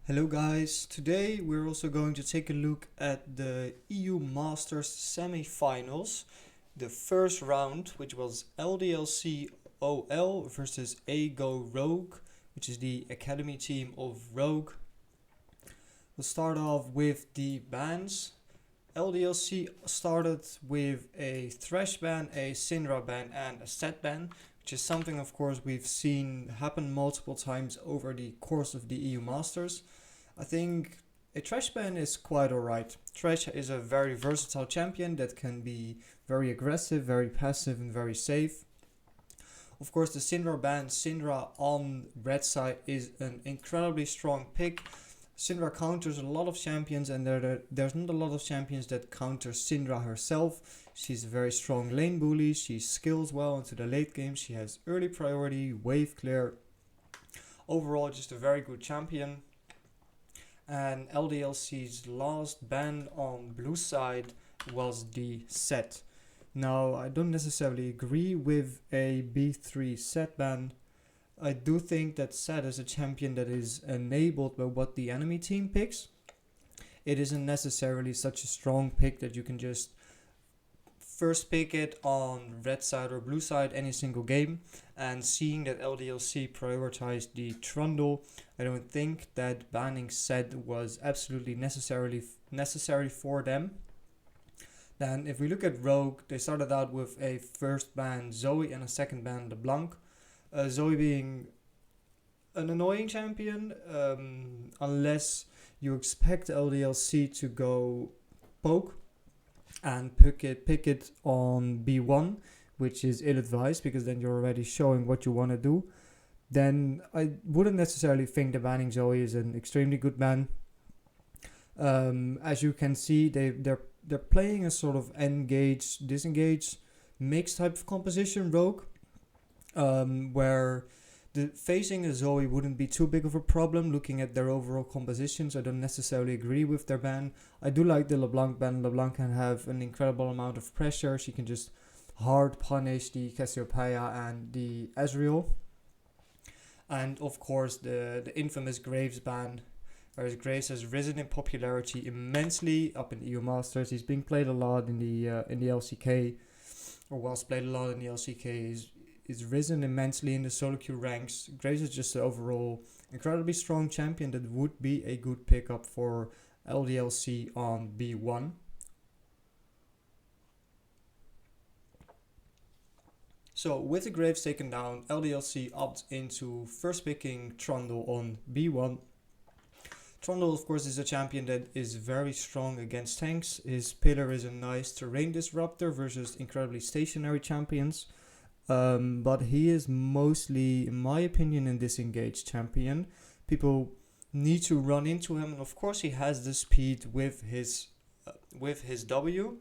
Hello guys, today we're also going to take a look at the EU Masters Semifinals, the first round, which was LDLC OL versus AGO Rogue, which is the academy team of Rogue. We'll start off with the bans. LDLC started with a Thresh ban, a Syndra ban and a Set ban, which is something of course we've seen happen multiple times over the course of the EU Masters. I think a Thresh ban is quite alright. Thresh is a very versatile champion that can be very aggressive, very passive and very safe. Of course the Syndra ban, Syndra on red side is an incredibly strong pick. Syndra counters a lot of champions and there's not a lot of champions that counter Syndra herself. She's a very strong lane bully, she skills well into the late game, she has early priority, wave clear. Overall just a very good champion. And LDLC's last ban on blue side was the Set. Now I don't necessarily agree with a B3 Set ban. I do think that Set is a champion that is enabled by what the enemy team picks. It isn't necessarily such a strong pick that you can just first pick it on red side or blue side any single game. And seeing that LDLC prioritized the Trundle, I don't think that banning Set was absolutely necessary for them. Then if we look at Rogue, they started out with a first ban Zoe and a second ban LeBlanc. Zoe being an annoying champion, unless you expect LDLC to go poke and pick it on B1, which is ill-advised because then you're already showing what you want to do. Then I wouldn't necessarily think that banning Zoe is an extremely good ban. As you can see, they're playing a sort of engage, disengage, mixed type of composition Rogue. Where facing a Zoe wouldn't be too big of a problem looking at their overall compositions. I don't necessarily agree with their ban. I do like the LeBlanc ban. LeBlanc can have an incredible amount of pressure. She can just hard punish the Cassiopeia and the Ezreal. And of course the infamous Graves ban, whereas Graves has risen in popularity immensely up in EU Masters. He's being played a lot in the LCK, or was played a lot in the LCK. Is risen immensely in the solo queue ranks. Graves is just an overall incredibly strong champion that would be a good pickup for LDLC on B1. So with the Graves taken down, LDLC opts into first picking Trundle on B1. Trundle of course is a champion that is very strong against tanks. His pillar is a nice terrain disruptor versus incredibly stationary champions. But he is mostly, in my opinion, a disengaged champion. People need to run into him, and of course he has the speed with his W.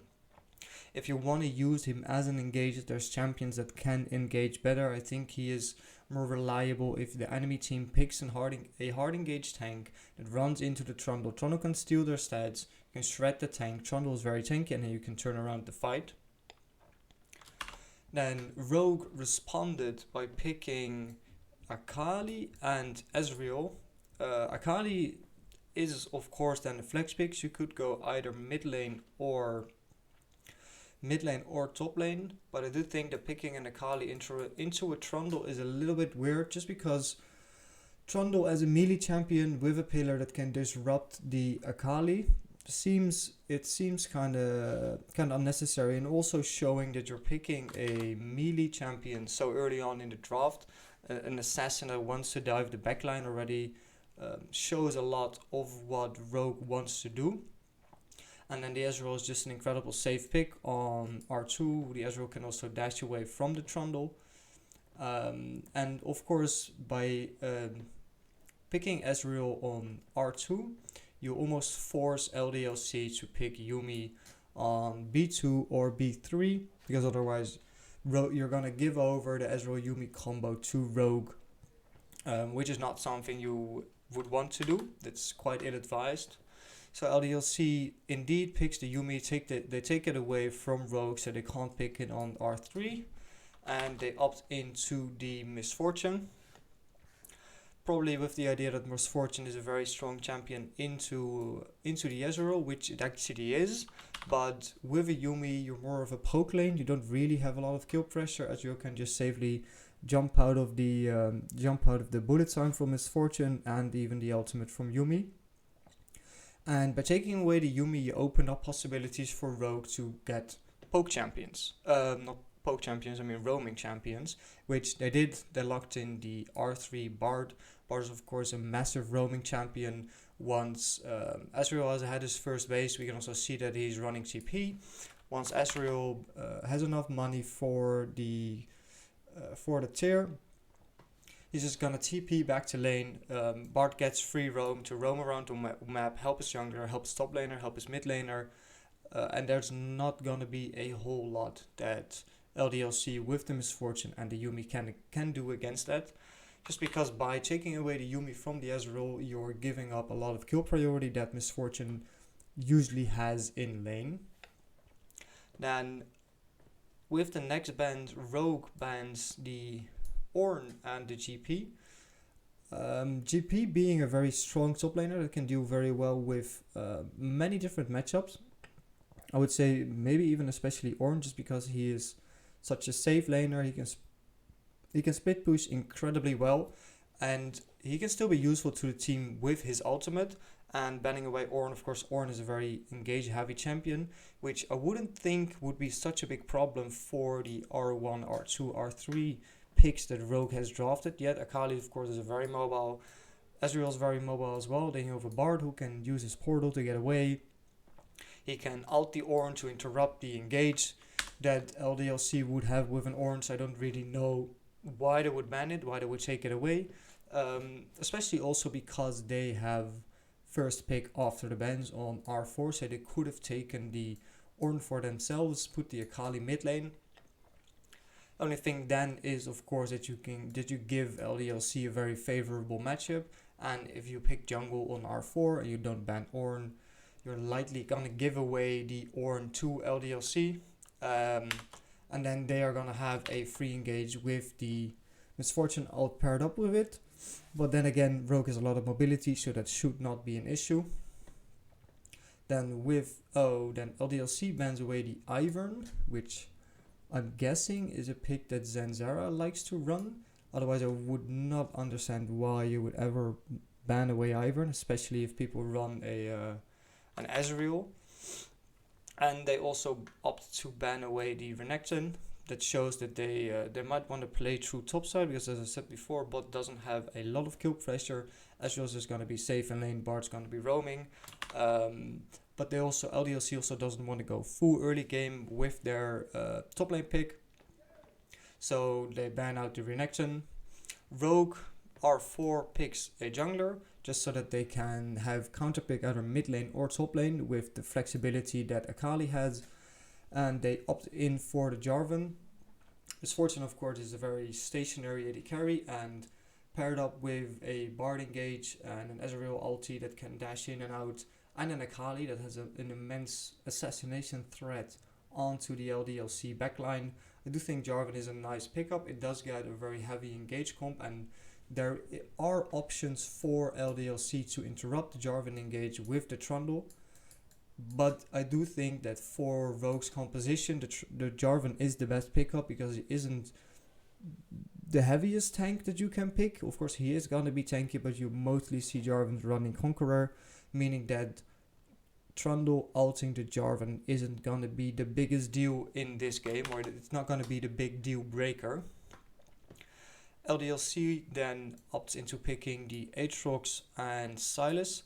If you want to use him as an engager, there's champions that can engage better. I think he is more reliable if the enemy team picks a hard engage tank that runs into the Trundle. Trundle can steal their stats, can shred the tank. Trundle is very tanky, and then you can turn around the fight. Then Rogue responded by picking Akali and Ezreal. Akali is of course then the flex pick. You could go either mid lane or top lane, but I do think that picking an Akali into a Trundle is a little bit weird, just because Trundle as a melee champion with a pillar that can disrupt the Akali seems kind of unnecessary, and also showing that you're picking a melee champion so early on in the draft, an assassin that wants to dive the backline already, shows a lot of what Rogue wants to do. And then the Ezreal is just an incredible safe pick on R2. The Ezreal can also dash away from the Trundle, and of course by picking Ezreal on R2, you almost force LDLC to pick Yuumi on B2 or B3, because otherwise you're going to give over the Ezreal Yuumi combo to Rogue, which is not something you would want to do. That's quite ill-advised. So LDLC indeed picks the Yuumi, they take it away from Rogue so they can't pick it on R3, and they opt into the Misfortune. probably with the idea that Misfortune is a very strong champion into the Ezreal, which it actually is. But with a Yuumi, you're more of a poke lane. You don't really have a lot of kill pressure, as you can just safely jump out of the bullet time from Misfortune and even the ultimate from Yuumi. And by taking away the Yuumi, you open up possibilities for Rogue to get poke champions. Not poke champions, I mean roaming champions, which they did. They locked in the R3 Bard. Bard is of course a massive roaming champion. Once Ezreal has had his first base, we can also see that he's running TP. Once Ezreal has enough money for the tier, he's just gonna TP back to lane. Bard gets free roam to roam around the map, help his jungler, help his top laner, help his mid laner, and there's not gonna be a whole lot that LDLC with the Misfortune and the Yuumi can do against that. Just because by taking away the Yuumi from the Ezreal, you're giving up a lot of kill priority that Misfortune usually has in lane. Then with the next band, Rogue bans the Ornn and the GP. GP being a very strong top laner that can do very well with many different matchups. I would say maybe even especially Ornn, just because he is such a safe laner. He can split push incredibly well, and he can still be useful to the team with his ultimate. And banning away Ornn, of course, Ornn is a very engage heavy champion, which I wouldn't think would be such a big problem for the R1, R2, R3 picks that Rogue has drafted yet. Akali, of course, is a very mobile. Ezreal is very mobile as well. Then you have a Bard who can use his portal to get away. He can ult the Ornn to interrupt the engage that LDLC would have with an Ornn, so I don't really know why they would ban it, why they would take it away. Especially also because they have first pick after the bans on R4, so they could have taken the Ornn for themselves, put the Akali mid lane. Only thing then is, of course, that you give LDLC a very favorable matchup, and if you pick jungle on R4 and you don't ban Ornn, you're likely gonna give away the Ornn to LDLC, and then they are gonna have a free engage with the Misfortune ult paired up with it. But then again, Rogue has a lot of mobility, so that should not be an issue. Then LDLC bans away the Ivern, which I'm guessing is a pick that Zanzara likes to run. Otherwise, I would not understand why you would ever ban away Ivern, especially if people run an Ezreal. And they also opt to ban away the Renekton. That shows that they might want to play through topside, because as I said before, bot doesn't have a lot of kill pressure. Ezreal is going to be safe in lane, Bard's going to be roaming. But LDLC also doesn't want to go full early game with their top lane pick. So they ban out the Renekton. Rogue R4 picks a jungler, just so that they can have counter pick either mid lane or top lane with the flexibility that Akali has. And they opt in for the Jarvan. Misfortune, of course, is a very stationary AD carry, and paired up with a Bard engage and an Ezreal ulti that can dash in and out, and an Akali that has an immense assassination threat onto the LDLC backline. I do think Jarvan is a nice pickup. It does get a very heavy engage comp, and there are options for LDLC to interrupt the Jarvan engage with the Trundle. But I do think that for Rogue's composition, the Jarvan is the best pickup, because it isn't the heaviest tank that you can pick. Of course, he is going to be tanky, but you mostly see Jarvan running Conqueror, meaning that Trundle ulting the Jarvan isn't going to be the biggest deal in this game, or it's not going to be the big deal breaker. LDLC then opts into picking the Aatrox and Sylas,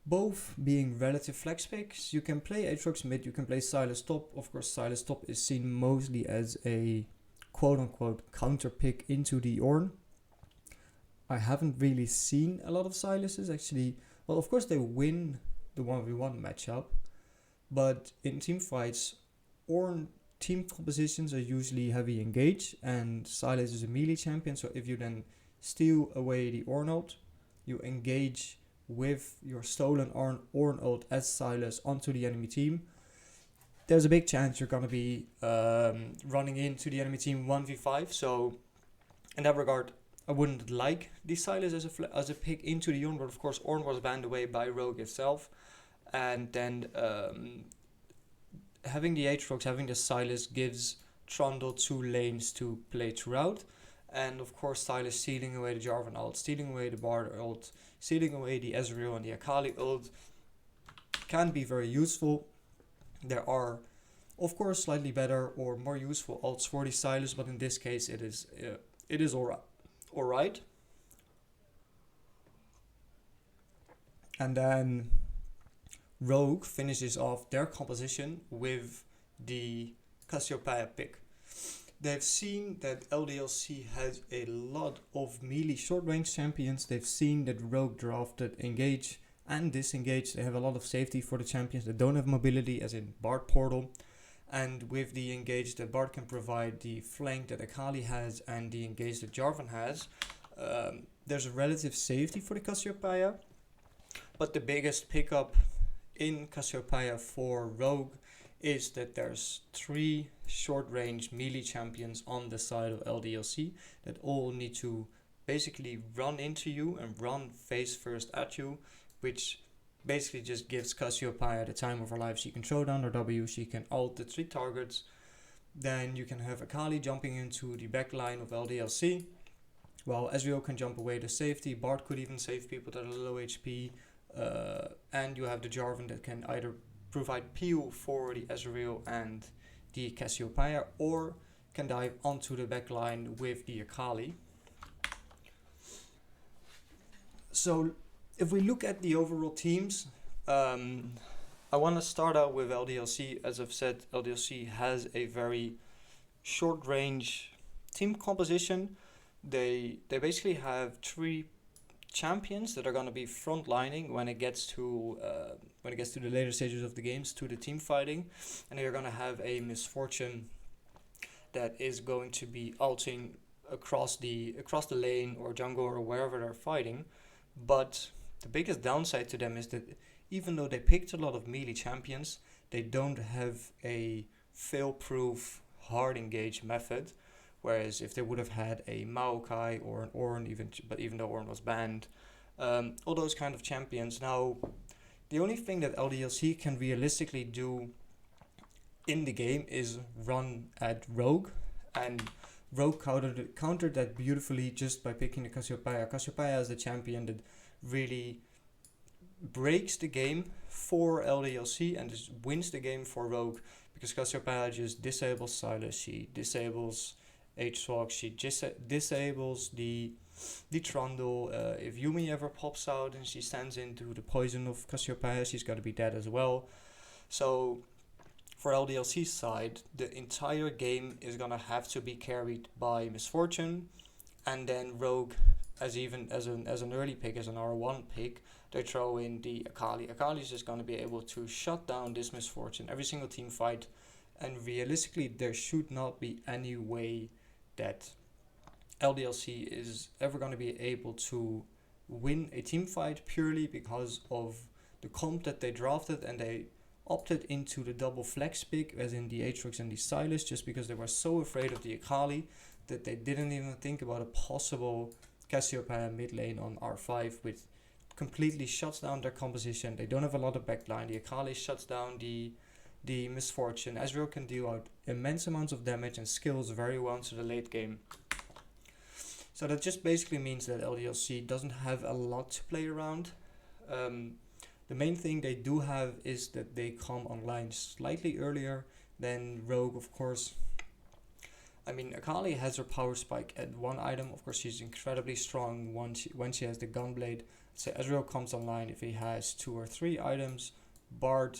both being relative flex picks. You can play Aatrox mid, you can play Sylas top. Of course, Sylas top is seen mostly as a quote-unquote counter pick into the Ornn. I haven't really seen a lot of Sylases actually. Well, of course they win the 1v1 matchup, but in team fights, Ornn team compositions are usually heavy engage, and Sylas is a melee champion, so if you then steal away the Ornn ult, you engage with your stolen Ornn ult as Sylas onto the enemy team, there's a big chance you're going to be running into the enemy team 1v5. So in that regard, I wouldn't like the Sylas as a pick into the Ornn, but of course Ornn was banned away by Rogue itself, and then having the Aatrox, having the Sylas gives Trundle 2 lanes to play throughout, and of course Sylas stealing away the Jarvan ult, stealing away the Bard ult, stealing away the Ezreal and the Akali ult can be very useful. There are of course slightly better or more useful ults for the Sylas, but in this case it is alright. And then Rogue finishes off their composition with the Cassiopeia pick. They've seen that LDLC has a lot of melee short range champions. They've seen that Rogue drafted Engage and Disengage. They have a lot of safety for the champions that don't have mobility, as in Bard Portal. And with the Engage that Bard can provide, the flank that Akali has, and the Engage that Jarvan has, there's a relative safety for the Cassiopeia. But the biggest pickup in Cassiopeia for Rogue is that there's 3 short-range melee champions on the side of LDLC that all need to basically run into you and run face first at you, which basically just gives Cassiopeia the time of her life. She can throw down her W, she can ult the 3 targets, then you can have Akali jumping into the back line of LDLC, while Ezreal can jump away to safety, Bard could even save people that are low HP, and you have the Jarvan that can either provide peel for the Ezreal and the Cassiopeia, or can dive onto the backline with the Akali. So if we look at the overall teams, I want to start out with LDLC. As I've said, LDLC has a very short range team composition. They basically have 3 champions that are going to be frontlining when it gets to the later stages of the games, to the team fighting, and they're going to have a Misfortune that is going to be ulting across the lane or jungle or wherever they're fighting. But the biggest downside to them is that even though they picked a lot of melee champions, they don't have a fail-proof hard engage method. Whereas if they would have had a Maokai or an Ornn, even though Ornn was banned, all those kind of champions. Now, the only thing that LDLC can realistically do in the game is run at Rogue, and Rogue countered that beautifully just by picking the Cassiopeia. Cassiopeia is the champion that really breaks the game for LDLC and just wins the game for Rogue, because Cassiopeia just disables Sylas, she disables Aatrox, she just disables the Trundle. If Yumi ever pops out and she stands into the poison of Cassiopeia, she's got to be dead as well. So for LDLC's side, the entire game is gonna have to be carried by Misfortune, and then Rogue, as an early pick, as an R1 pick, they throw in the Akali. Akali is just gonna be able to shut down this Misfortune every single team fight, and realistically there should not be any way that LDLC is ever going to be able to win a team fight purely because of the comp that they drafted, and they opted into the double flex pick, as in the Aatrox and the Sylas, just because they were so afraid of the Akali that they didn't even think about a possible Cassiopeia mid lane on R5, which completely shuts down their composition. They don't have a lot of backline. The Akali shuts down the Misfortune. Ezreal can deal out immense amounts of damage and skills very well into the late game. So that just basically means that LDLC doesn't have a lot to play around. The main thing they do have is that they come online slightly earlier than Rogue, of course. I mean, Akali has her power spike at 1 item. Of course, she's incredibly strong when she has the Gunblade. So Ezreal comes online if he has 2 or 3 items. Bard,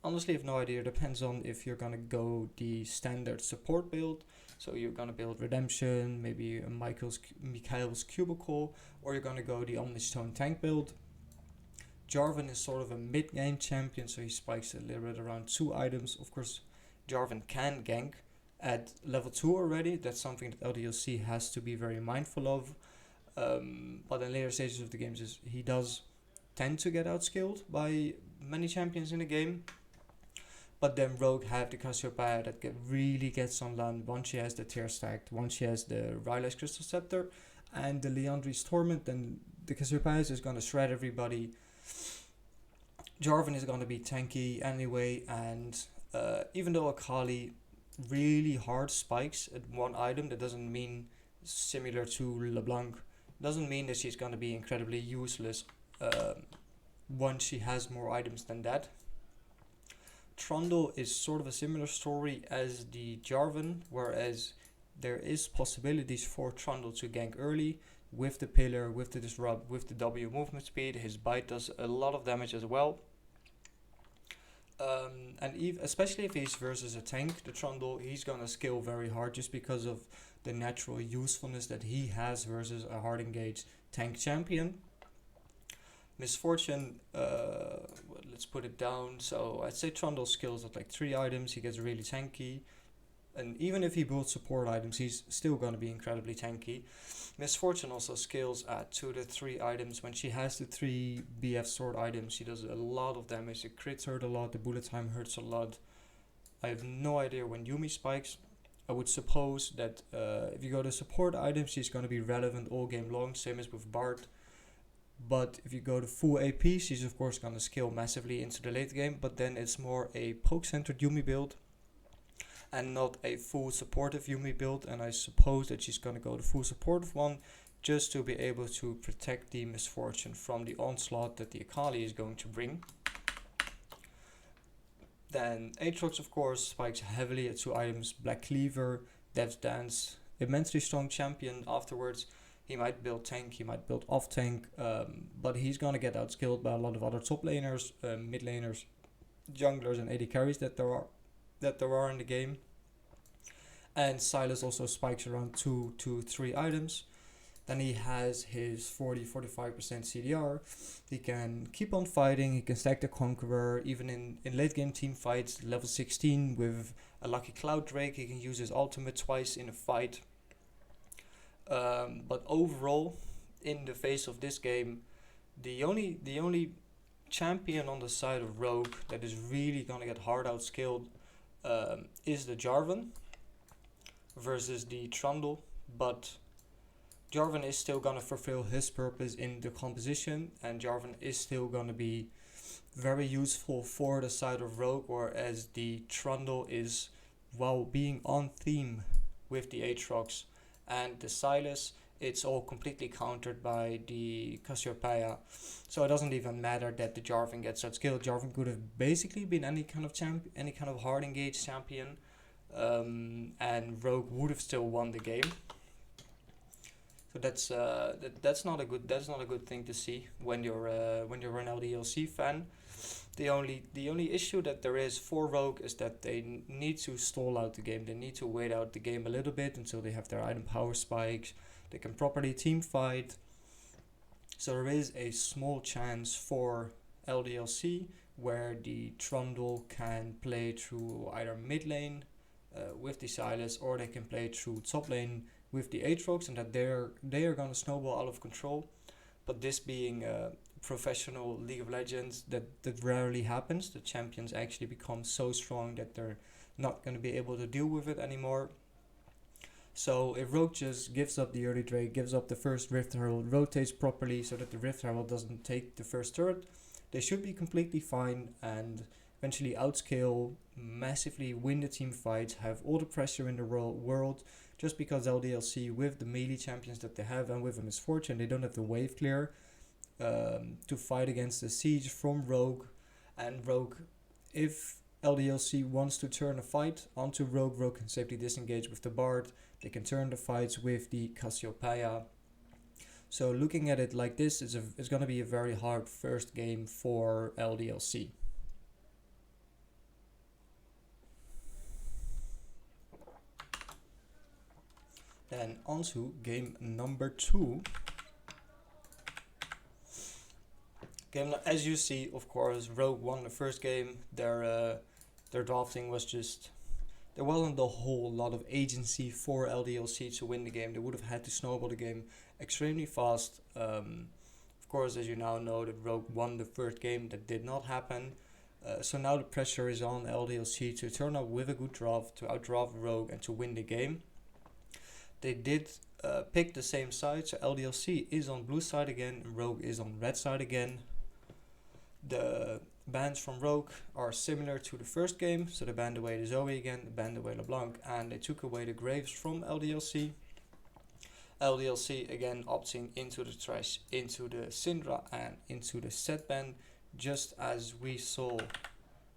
honestly, I have no idea. Depends on if you're gonna go the standard support build. So you're gonna build Redemption, maybe a Mikhail's Cubicle, or you're gonna go the Omnistone tank build. Jarvan is sort of a mid-game champion, so he spikes a little bit around 2 items. Of course, Jarvan can gank at level 2 already. That's something that LDLC has to be very mindful of. But in later stages of the games, he does tend to get outskilled by many champions in the game. But then Rogue have the Cassiopeia that really gets on land once she has the Tear stacked, once she has the Rylai's Crystal Scepter and the Liandry's Torment, then the Cassiopeia is just gonna shred everybody. Jarvan is gonna be tanky anyway, and even though Akali really hard spikes at one item, that doesn't mean, similar to LeBlanc, doesn't mean that she's gonna be incredibly useless once she has more items than that. Trundle is sort of a similar story as the Jarvan, whereas there is possibilities for Trundle to gank early with the pillar, with the disrupt, with the W movement speed. His bite does a lot of damage as well. And especially if he's versus a tank, the Trundle, he's gonna scale very hard just because of the natural usefulness that he has versus a hard engaged tank champion. Misfortune, let's put it down. So I'd say Trundle skills at like 3 items, he gets really tanky. And even if he builds support items, he's still going to be incredibly tanky. Misfortune also scales at 2 to 3 items. When she has the 3 BF sword items, she does a lot of damage. The crits hurt a lot, the bullet time hurts a lot. I have no idea when Yuumi spikes. I would suppose that if you go to support items, she's going to be relevant all game long, same as with Bard. But if you go to full AP, she's of course going to scale massively into the late game, but then it's more a poke-centered Yuumi build and not a full supportive Yuumi build, and I suppose that she's going to go the full supportive one just to be able to protect the Misfortune from the onslaught that the Akali is going to bring. Then Aatrox of course spikes heavily at 2 items, Black Cleaver, Death's Dance, immensely strong champion afterwards. He might build tank, he might build off tank, but he's gonna get outskilled by a lot of other top laners, mid laners, junglers and AD carries that there are in the game. And Sylas also spikes around 2 to 3 items. Then he has his 40-45% CDR. He can keep on fighting, he can stack the Conqueror, even in late game team fights, level 16 with a Lucky Cloud Drake, he can use his ultimate twice in a fight. But overall, in the face of this game, the only champion on the side of Rogue that is really gonna get hard outskilled is the Jarvan versus the Trundle, but Jarvan is still gonna fulfill his purpose in the composition, and Jarvan is still gonna be very useful for the side of Rogue, whereas the Trundle is, while being on theme with the Aatrox and the Sylas, it's all completely countered by the Cassiopeia. So it doesn't even matter that the Jarvan gets outskilled. Jarvan could have basically been any kind of hard engaged champion, and Rogue would have still won the game. So that's not a good thing to see when you're an LDLC fan. The only issue that there is for Rogue is that they need to stall out the game. They need to wait out the game a little bit until they have their item power spikes. They can properly team fight. So there is a small chance for LDLC where the Trundle can play through either mid lane with the Sylas, or they can play through top lane with the Aatrox, and that they are gonna snowball out of control. But this being professional League of Legends, that rarely happens. The champions actually become so strong that they're not going to be able to deal with it anymore. So if Rogue just gives up the early Drake, gives up the first Rift Herald, rotates properly so that the Rift Herald doesn't take the first turret, they should be completely fine and eventually outscale, massively win the team fights, have all the pressure in the world, just because LDLC, with the melee champions that they have and with a Misfortune, they don't have the wave clear to fight against the siege from Rogue. And Rogue, if LDLC wants to turn a fight onto Rogue, Rogue can safely disengage with the Bard. They can turn the fights with the Cassiopeia. So looking at it like this, it's going to be a very hard first game for LDLC. Then on to game number 2. As you see, of course, Rogue won the first game. Their drafting was just, there wasn't a whole lot of agency for LDLC to win the game. They would have had to snowball the game extremely fast. Of course, as you now know, that Rogue won the first game. That did not happen. So now the pressure is on LDLC to turn up with a good draft, to outdraft Rogue and to win the game. They did pick the same side, so LDLC is on blue side again, and Rogue is on red side again. The bans from Rogue are similar to the first game, so they banned away the Zoe again, they banned away LeBlanc, and they took away the Graves from LDLC. LDLC again opting into the trash, into the Syndra and into the set ban, just as we saw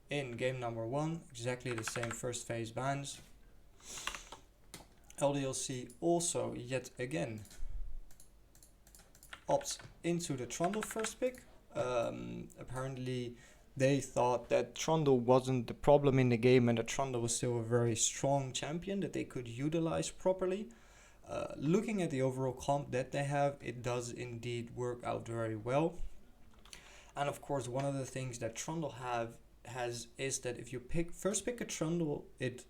in game number 1, exactly the same first phase bans. LDLC also yet again opts into the Trundle first pick. Apparently they thought that Trundle wasn't the problem in the game and that Trundle was still a very strong champion that they could utilize properly. Looking at the overall comp that they have, it does indeed work out very well. And of course, one of the things that Trundle has is that if you first pick a Trundle, it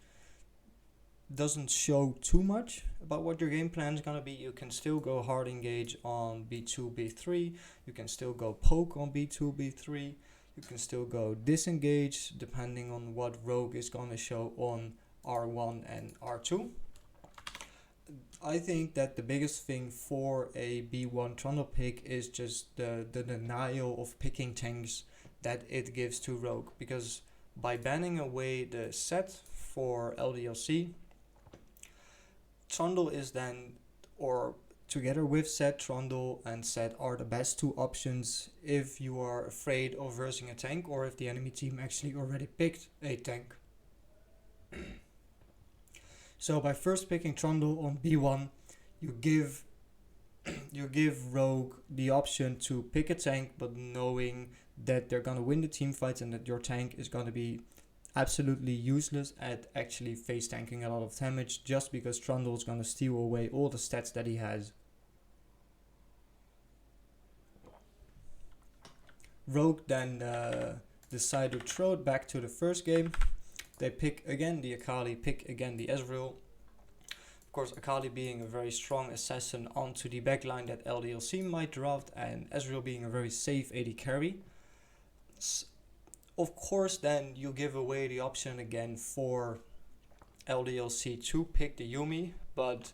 doesn't show too much about what your game plan is going to be. You can still go hard engage on B2, B3. You can still go poke on B2, B3. You can still go disengage depending on what Rogue is going to show on R1 and R2. I think that the biggest thing for a B1 Trundle pick is just the denial of picking tanks that it gives to Rogue, because by banning away the set for LDLC, Trundle is then, or together with set, Trundle and set are the best two options if you are afraid of versing a tank or if the enemy team actually already picked a tank. So by first picking Trundle on B1, you give Rogue the option to pick a tank, but knowing that they're gonna win the team fights and that your tank is gonna be absolutely useless at actually face tanking a lot of damage, just because Trundle is gonna steal away all the stats that he has. Rogue then decide to throw it back to the first game. They pick again the Akali, pick again the Ezreal. Of course, Akali being a very strong assassin onto the backline that LDLC might draft, and Ezreal being a very safe AD carry. Of course, then you give away the option again for LDLC to pick the Yuumi, but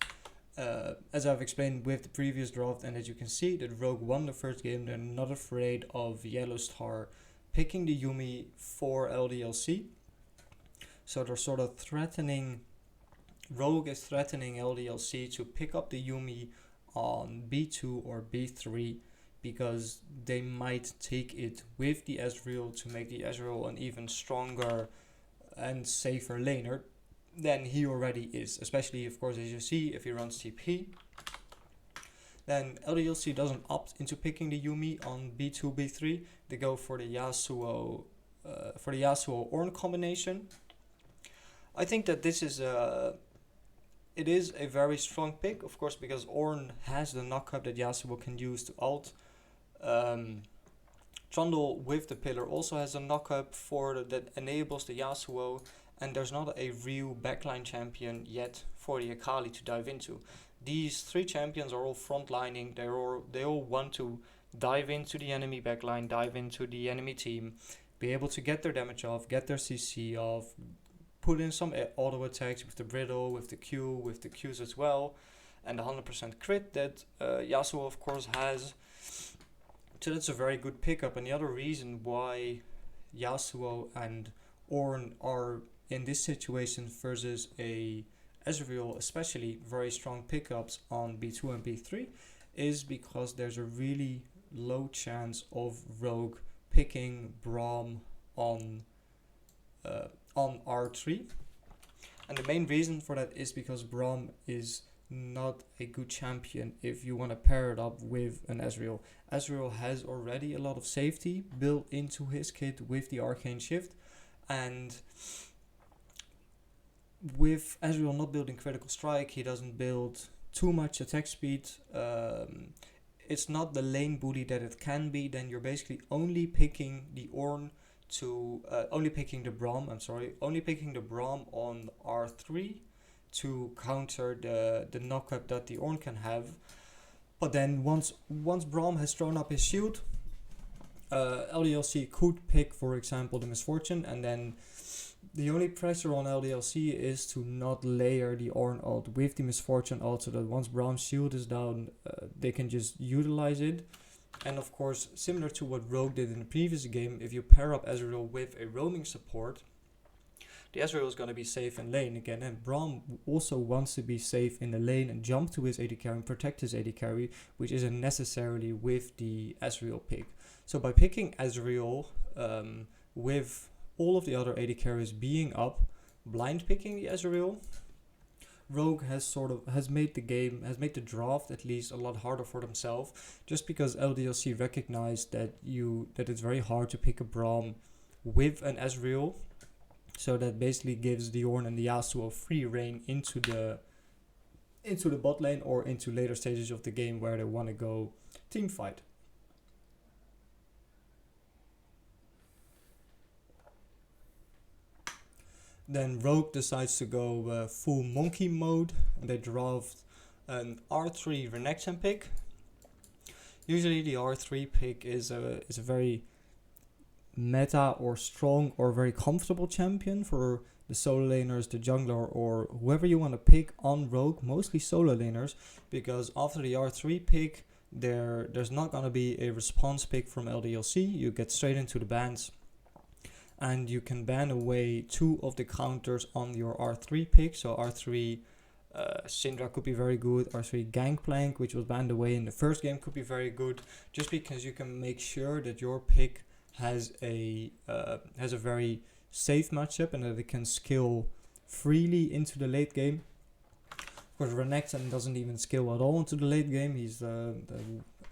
as I've explained with the previous draft, and as you can see, that Rogue won the first game, they're not afraid of Yellowstar picking the Yuumi for LDLC. So they're sort of threatening, Rogue is threatening LDLC to pick up the Yuumi on B2 or B3, because they might take it with the Ezreal to make the Ezreal an even stronger and safer laner than he already is. Especially, of course, as you see, if he runs TP, then LDLC doesn't opt into picking the Yuumi on B2, B3. They go for the Yasuo Ornn combination. I think that this is it is a very strong pick, of course, because Ornn has the knockup that Yasuo can use to ult. Trundle with the pillar also has a knockup that enables the Yasuo, and there's not a real backline champion yet for the Akali to dive into. These three champions are all frontlining. They all want to dive into the enemy backline, dive into the enemy team, be able to get their damage off, get their CC off, put in some auto attacks with the Brittle, with the Q, with the Qs as well, and the 100% crit that Yasuo of course has. So that's a very good pickup. And the other reason why Yasuo and Ornn are in this situation versus a Ezreal, especially very strong pickups on B2 and B3, is because there's a really low chance of Rogue picking Braum on R3. And the main reason for that is because Braum is not a good champion if you want to pair it up with an Ezreal. Ezreal has already a lot of safety built into his kit with the Arcane Shift, and with Ezreal not building Critical Strike, he doesn't build too much attack speed. It's not the lane bully that it can be. Then you're basically only picking the Ornn to only picking the Braum on R3 to counter the knockup that the Ornn can have. But then once Braum has thrown up his shield, LDLC could pick, for example, the Misfortune, and then the only pressure on LDLC is to not layer the Ornn ult with the Misfortune ult, so that once Braum's shield is down, they can just utilize it. And of course, similar to what Rogue did in the previous game, if you pair up Ezreal with a roaming support, the Ezreal is going to be safe in lane again, and Braum also wants to be safe in the lane and jump to his AD carry and protect his AD carry, which isn't necessarily with the Ezreal pick. So by picking Ezreal with all of the other AD carries being up, blind picking the Ezreal, Rogue has made the draft at least a lot harder for themselves, just because LDLC recognized that it's very hard to pick a Braum with an Ezreal, so that basically gives the Ornn and the Yasuo free reign into the bot lane or into later stages of the game where they want to go team fight. Then Rogue decides to go full monkey mode, and they draft an R3 Renekton pick. Usually the R3 pick is a very meta or strong or very comfortable champion for the solo laners, the jungler, or whoever you want to pick on Rogue, mostly solo laners, because after the R3 pick, there's not going to be a response pick from LDLC. You get straight into the bans, and you can ban away 2 of the counters on your R3 pick. So R3 Syndra could be very good. R3 Gangplank, which was banned away in the first game, could be very good, just because you can make sure that your pick has a very safe matchup and that it can skill freely into the late game. Of course, Renekton doesn't even skill at all into the late game. He's the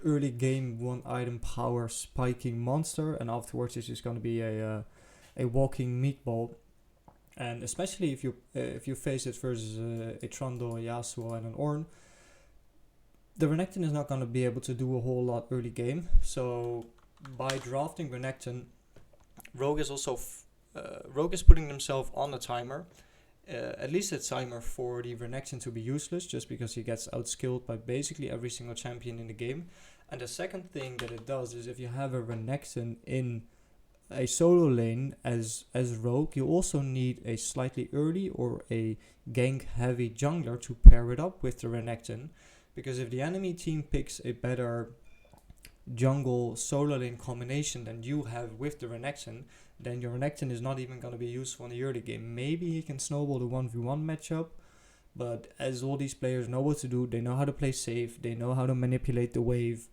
early game 1 item power spiking monster, and afterwards he's just going to be a walking meatball. And especially if you face it versus a Trundle, a Yasuo, and an Ornn, the Renekton is not going to be able to do a whole lot early game. So by drafting Renekton, Rogue is putting themselves on a timer, at least a timer for the Renekton to be useless, just because he gets outskilled by basically every single champion in the game. And the second thing that it does is, if you have a Renekton in a solo lane as Rogue, you also need a slightly early or a gank heavy jungler to pair it up with the Renekton, because if the enemy team picks a better jungle solo lane combination than you have with the Renekton, then your Renekton is not even going to be useful in the early game. Maybe he can snowball the 1v1 matchup, but as all these players know what to do, they know how to play safe, they know how to manipulate the wave.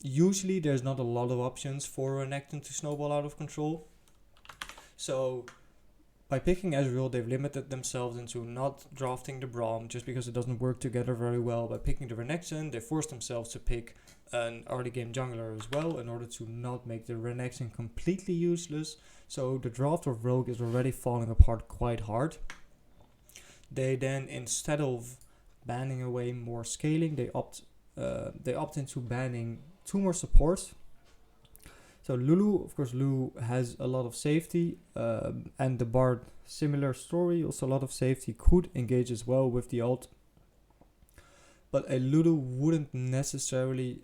Usually there's not a lot of options for Renekton to snowball out of control. So by picking Ezreal, they've limited themselves into not drafting the Braum, just because it doesn't work together very well. By picking the Renekton, they forced themselves to pick an early game jungler as well, in order to not make the Renekton completely useless. So the draft of Rogue is already falling apart quite hard. They then, instead of banning away more scaling, they opt into banning 2 more supports. So Lulu, of course, Lulu has a lot of safety, and the Bard, similar story, also a lot of safety, could engage as well with the ult. But a Lulu wouldn't necessarily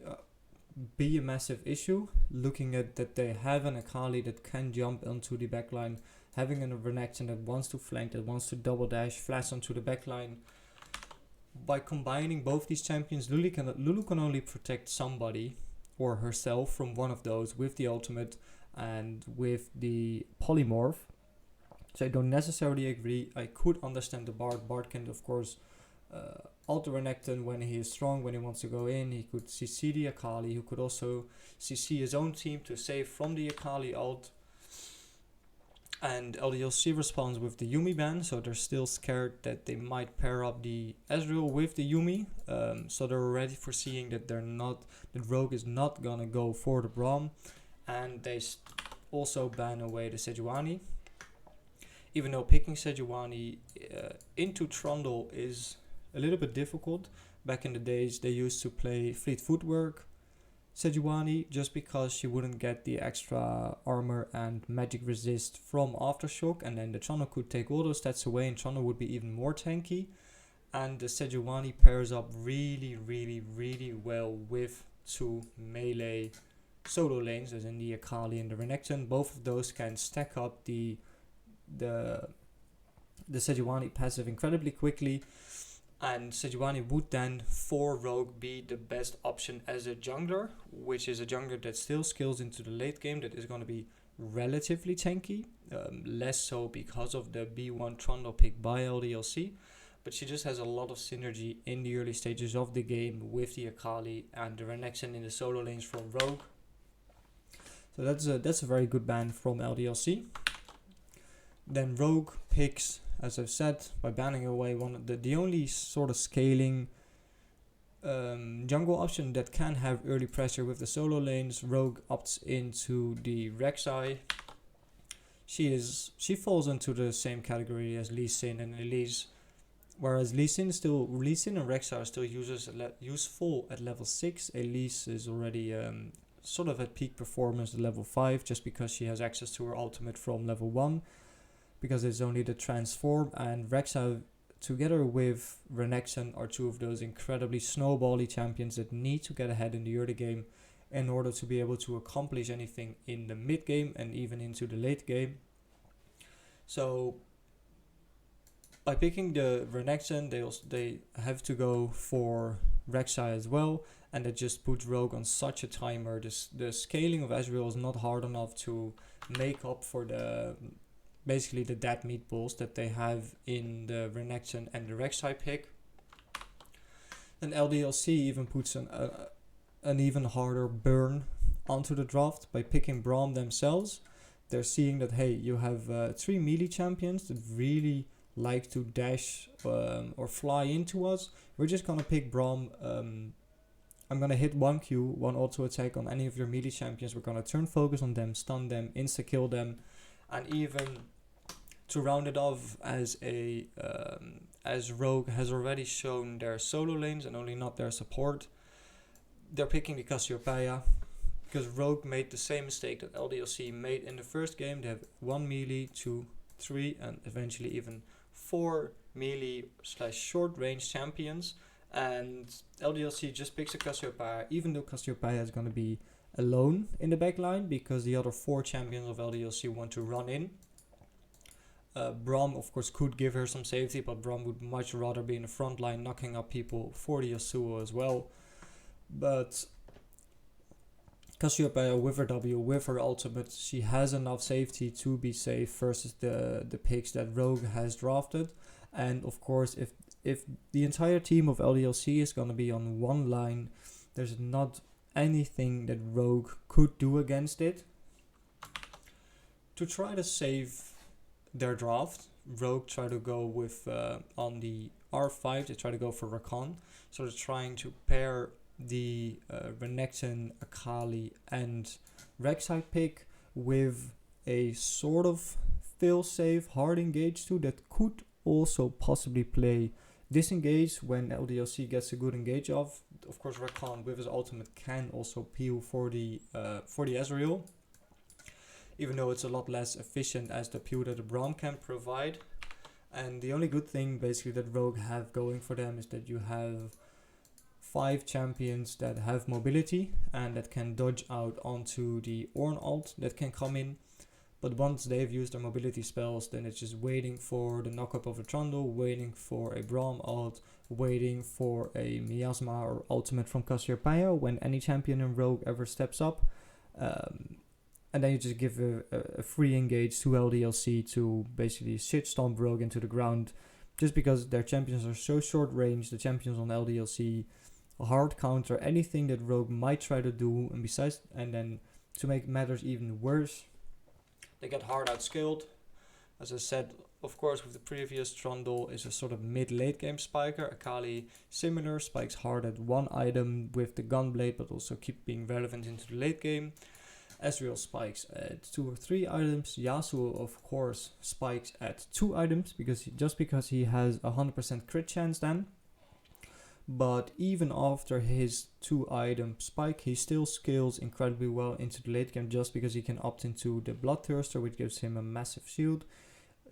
be a massive issue, looking at that they have an Akali that can jump onto the backline, having a Renekton that wants to flank, that wants to double dash, flash onto the backline. By combining both these champions, Lulu can only protect somebody or herself from one of those with the ultimate and with the polymorph. So I don't necessarily agree. I could understand the Bard. Bard can, of course, ult the Renekton when he is strong, when he wants to go in. He could CC the Akali, who could also CC his own team to save from the Akali ult. And LDLC responds with the Yuumi ban, so they're still scared that they might pair up the Ezreal with the Yuumi. So they're already foreseeing that that Rogue is not gonna go for the Braum, and they also ban away the Sejuani. Even though picking Sejuani into Trundle is a little bit difficult. Back in the days, they used to play Fleet Footwork Sejuani, just because she wouldn't get the extra armor and magic resist from Aftershock, and then the Trundle could take all those stats away and Trundle would be even more tanky. And the Sejuani pairs up really, really, really well with 2 melee solo lanes, as in the Akali and the Renekton. Both of those can stack up the Sejuani passive incredibly quickly, and Sejuani would then for Rogue be the best option as a jungler, which is a jungler that still scales into the late game, that is going to be relatively tanky, less so because of the B1 Trundle pick by LDLC, but she just has a lot of synergy in the early stages of the game with the Akali and the Renekton in the solo lanes from Rogue. So that's a very good ban from LDLC. Then Rogue picks, as I've said, by banning away one of the only sort of scaling jungle option that can have early pressure with the solo lanes. Rogue opts into the Rek'Sai. She falls into the same category as Lee Sin and Elise, whereas Lee Sin and Rek'Sai are still useful at level 6. Elise is already sort of at peak performance at level 5, just because she has access to her ultimate from level 1, because it's only the transform, and Rek'Sai together with Renekton are two of those incredibly snowbally champions that need to get ahead in the early game in order to be able to accomplish anything in the mid game and even into the late game. So by picking the Renekton, they have to go for Rek'Sai as well, and that just puts Rogue on such a timer. The scaling of Ezreal is not hard enough to make up for basically the dead meatballs that they have in the Renekton and the Rek'Sai pick. And LDLC even puts an even harder burn onto the draft by picking Braum themselves. They're seeing that, hey, you have 3 melee champions that really like to dash or fly into us. We're just gonna pick Braum. I'm gonna hit 1 Q, 1 auto attack on any of your melee champions. We're gonna turn focus on them, stun them, insta kill them, and even to round it off, as Rogue has already shown their solo lanes and only not their support, they're picking the Cassiopeia, because Rogue made the same mistake that LDLC made in the first game. They have 1 melee, 2, 3, and eventually even 4 melee / short range champions, and LDLC just picks a Cassiopeia, even though Cassiopeia is going to be alone in the backline because the other 4 champions of LDLC want to run in. Braum, of course, could give her some safety, but Braum would much rather be in the front line knocking up people for the Yasuo as well. But Cassiopeia with her W, with her ultimate, she has enough safety to be safe versus the picks that Rogue has drafted. And of course, if the entire team of LDLC is going to be on one line, there's not anything that Rogue could do against it. To try to save their draft, Rogue try to go with on the R5, they try to go for Rakan. So they're trying to pair the Renekton, Akali and Rek'Sai pick with a sort of fail-safe hard engage too that could also possibly play disengage when LDLC gets a good engage off. Of course, Rakan with his ultimate can also peel for the Ezreal, even though it's a lot less efficient as the peel that the Braum can provide. And the only good thing basically that Rogue have going for them is that you have 5 champions that have mobility and that can dodge out onto the Ornn ult that can come in. But once they've used their mobility spells, then it's just waiting for the knock-up of a Trundle, waiting for a Braum ult, waiting for a Miasma or ultimate from Cassiopeia when any champion in Rogue ever steps up. And then you just give a free engage to LDLC to basically shit stomp Rogue into the ground, just because their champions are so short range. The champions on LDLC hard counter anything that Rogue might try to do, and besides, and then to make matters even worse, they get hard outscaled. As I said, of course, with the previous, Trundle is a sort of mid-late game spiker. Akali similar, spikes hard at 1 item with the Gunblade, but also keep being relevant into the late game. Ezreal spikes at 2 or 3 items. Yasuo, of course, spikes at 2 items because he has 100% crit chance then. But even after his 2 item spike, he still scales incredibly well into the late game just because he can opt into the Bloodthirster, which gives him a massive shield.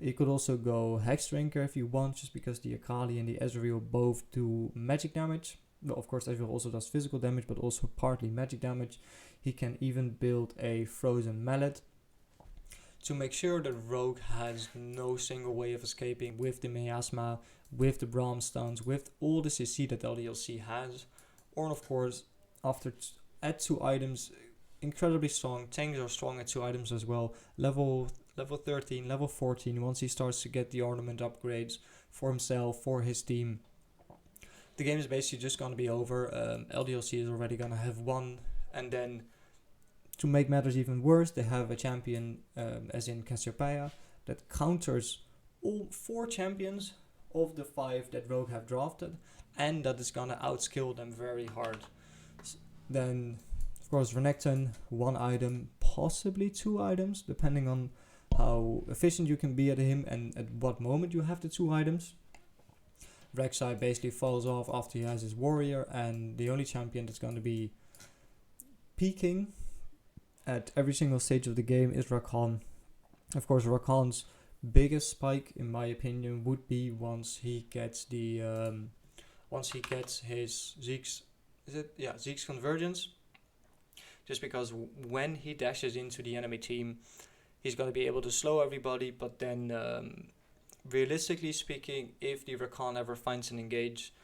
You could also go Hexdrinker if you want, just because the Akali and the Ezreal both do magic damage. well, of course Ezreal also does physical damage, but also partly magic damage. He can even build a frozen mallet to make sure that Rogue has no single way of escaping with the Miasma, with the Bramstones, with all the CC that LDLC has. Or of course, at 2 items, incredibly strong. Tanks are strong at 2 items as well. Level 13, level 14, once he starts to get the ornament upgrades for himself, for his team, the game is basically just going to be over. LDLC is already going to have won, and then to make matters even worse, they have a champion, as in Cassiopeia, that counters all 4 champions of the 5 that Rogue have drafted, and that is gonna outskill them very hard. Then, of course, Renekton, 1 item, possibly 2 items, depending on how efficient you can be at him and at what moment you have the 2 items. Rek'Sai basically falls off after he has his warrior, and the only champion that's going to be peaking at every single stage of the game is Rakan. Of course, Rakan's biggest spike, in my opinion, would be once he gets his Zeke's convergence. Just because when he dashes into the enemy team, he's going to be able to slow everybody, but then realistically speaking, if the Rakan ever finds an engage,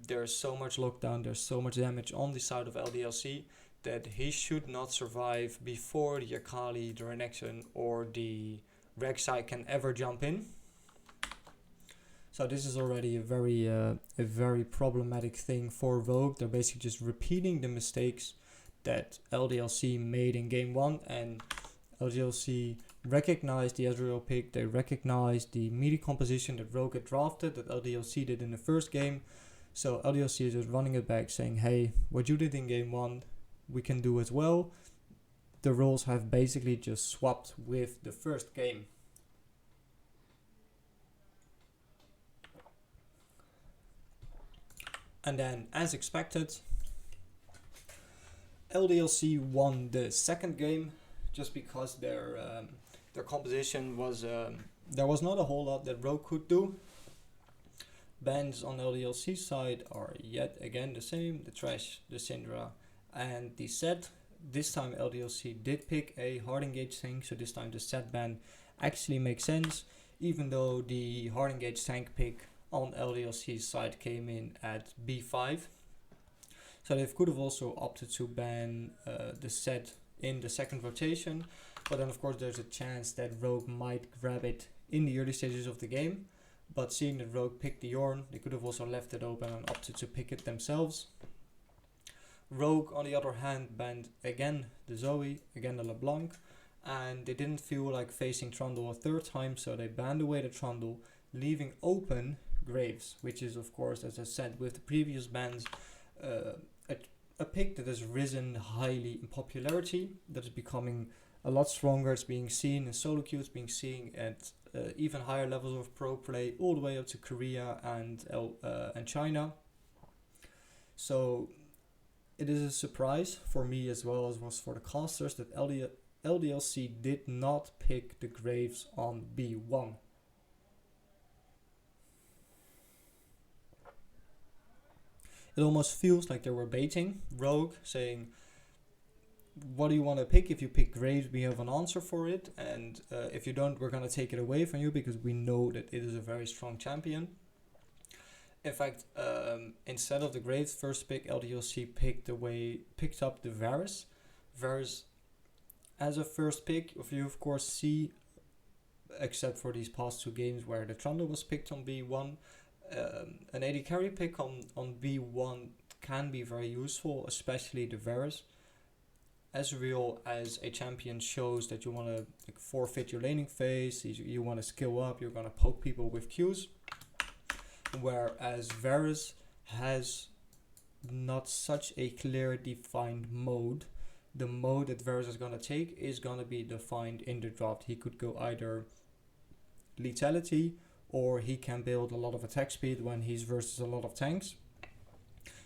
there's so much lockdown, there's so much damage on the side of LDLC that he should not survive before the Akali, the Renekton, or the Rek'Sai can ever jump in. So this is already a very problematic thing for Rogue. They're basically just repeating the mistakes that LDLC made in game 1, and LDLC recognized the Ezreal pick, they recognized the melee composition that Rogue had drafted, that LDLC did in the first game. So LDLC is just running it back, saying, hey, what you did in game 1, we can do as well. The roles have basically just swapped with the first game. And then, as expected, LDLC won the second game, just because their composition was there was not a whole lot that Rogue could do. Bans on LDLC side are yet again the same: the Thresh, the Syndra, and the set. This time LDLC did pick a hard engage tank, so this time the set ban actually makes sense, even though the hard engage tank pick on LDLC's side came in at B5. So they could have also opted to ban the set in the second rotation, but then of course there's a chance that Rogue might grab it in the early stages of the game. But seeing that Rogue picked the Yorn, they could have also left it open and opted to pick it themselves. Rogue, on the other hand, banned again the Zoe, again the LeBlanc, and they didn't feel like facing Trundle a third time, so they banned away the Trundle, leaving open Graves, which is, of course, as I said with the previous bans, a pick that has risen highly in popularity, that is becoming a lot stronger. It's being seen in solo queues, being seen at even higher levels of pro play, all the way up to Korea and China. So it is a surprise for me as well as was for the casters that LDLC did not pick the Graves on B1. It almost feels like they were baiting Rogue, saying, what do you want to pick? If you pick Graves, we have an answer for it, and if you don't, we're going to take it away from you, because we know that it is a very strong champion. In fact, instead of the Graves first pick, LDLC picked up the Varus. Varus as a first pick, if you of course see, except for these past 2 games where the Trundle was picked on B1, an AD carry pick on B1 can be very useful, especially the Varus. Ezreal as a champion shows that you want to forfeit your laning phase, you want to skill up, you're going to poke people with Qs. Whereas Varus has not such a clear defined mode. The mode that Varus is going to take is going to be defined in the draft. He could go either lethality, or he can build a lot of attack speed when he's versus a lot of tanks.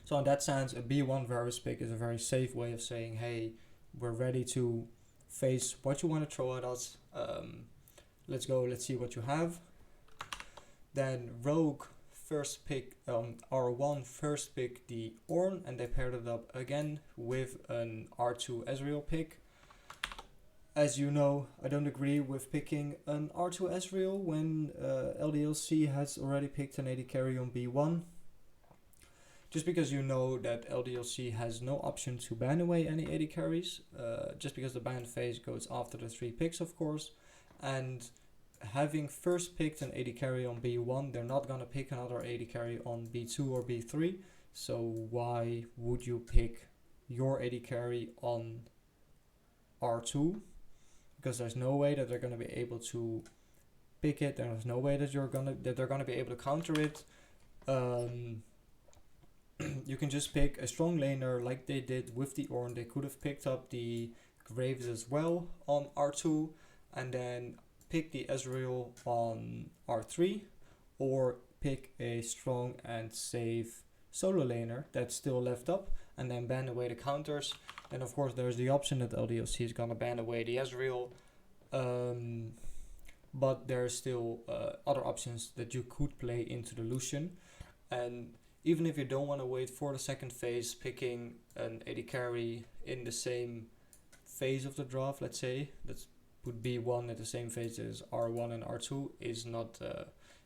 So in that sense, a B1 Varus pick is a very safe way of saying, hey, we're ready to face what you want to throw at us. Let's go, let's see what you have. Then Rogue first pick R1 first pick the Ornn, and they paired it up again with an R2 Ezreal pick. As you know, I don't agree with picking an R2 Ezreal when LDLC has already picked an AD carry on B1. Just because you know that LDLC has no option to ban away any AD carries, just because the ban phase goes after the 3 picks, of course. And having first picked an AD carry on B1, they're not going to pick another AD carry on B2 or B3. So why would you pick your AD carry on R2? Because there's no way that they're going to be able to pick it. There's no way that they're going to be able to counter it. You can just pick a strong laner like they did with the Ornn. They could have picked up the Graves as well on R2 and then pick the Ezreal on R3, or pick a strong and safe solo laner that's still left up and then ban away the counters. And of course there's the option that LDLC is gonna ban away the Ezreal, but there's still other options that you could play into the Lucian. And even if you don't want to wait for the second phase, picking an AD carry in the same phase of the draft, let's say, that would be one at the same phase as R1 and R2, is not